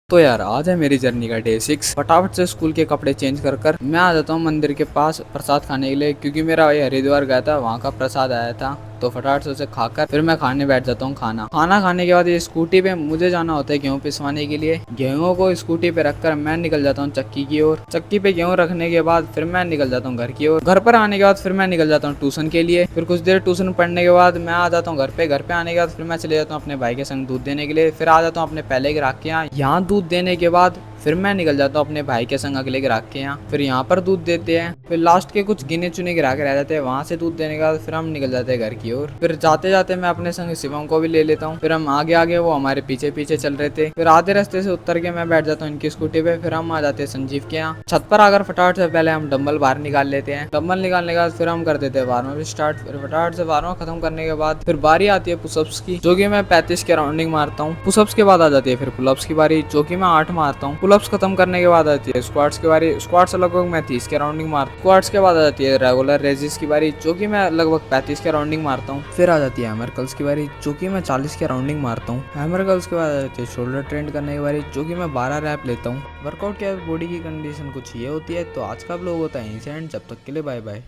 तो यार आज है मेरी जर्नी का डे 6। फटाफट से स्कूल के कपड़े चेंज कर मैं आ जाता हूँ मंदिर के पास प्रसाद खाने के लिए, क्योंकि मेरा भाई हरिद्वार गया था, वहाँ का प्रसाद आया था। तो फटाफट से उसे खाकर फिर मैं खाने बैठ जाता हूँ। खाना खाने के बाद ये स्कूटी पे मुझे जाना होता है गेहूँ पिसवाने के लिए। गेहूँ को स्कूटी पे रखकर मैं निकल जाता हूँ चक्की की ओर। चक्की पे गेहूँ रखने के बाद फिर मैं निकल जाता हूँ घर की ओर। घर पर आने के बाद फिर मैं निकल जाता हूँ ट्यूशन के लिए। फिर कुछ देर ट्यूशन पढ़ने के बाद मैं आ जाता हूँ घर पे। घर पे आने के बाद फिर मैं चले जाता हूँ अपने भाई के संग दूध देने के लिए। फिर आ जाता हूँ अपने पहले ग्राहक के यहाँ दूध देने के बाद फिर मैं निकल जाता हूँ अपने भाई के संग अगले ग्राहक के यहाँ। फिर यहाँ पर दूध देते हैं। फिर लास्ट के कुछ गिने चुने ग्राहक रह जाते हैं, वहाँ से दूध देने के बाद फिर हम निकल जाते हैं घर की ओर। फिर जाते जाते मैं अपने संग शिवम को भी ले लेता हूँ। फिर हम आगे आगे, वो हमारे पीछे पीछे चल रहे थे। फिर आधे रास्ते से उतर के मैं बैठ जाता हूँ इनकी स्कूटी पे। फिर हम आ जाते हैं संजीव के यहाँ। छत पर आकर फटाफट से पहले हम डंबल बाहर निकाल लेते हैं। डंबल निकालने के बाद फिर हम कर देते हैं 12वां स्टार्ट। फिर फटाफट से 12वां खत्म करने के बाद फिर बारी आती है पुशअप्स की, जो कि मैं 35 के राउंडिंग मारता हूँ। पुशअप्स के बाद आ जाती है फिर पुलअप्स की बारी, जो कि मैं 8 मारता हूँ। पुलअप्स खत्म करने के बाद आती है स्क्वाट्स की बारी। स्क्वाट्स लगभग मैं 30 के राउंडिंग मारता हूँ। स्क्वाट्स के बाद आ जाती है रेगुलर रेजिस की बारी, जो कि मैं लगभग 35 के राउंडिंग मारता हूँ। फिर आ जाती है हैमर कर्ल्स की बारी, जो कि मैं 40 के राउंडिंग मारता हूँ। हैमर कर्ल्स के बाद आ जाती है शोल्डर ट्रेंड करने की बारी, जो कि मैं 12 रैप लेता हूँ। वर्कआउट के बाद बॉडी की कंडीशन कुछ ये होती है। तो आज का व्लॉग होता है यहीं से एंड। जब तक के लिए बाय बाय।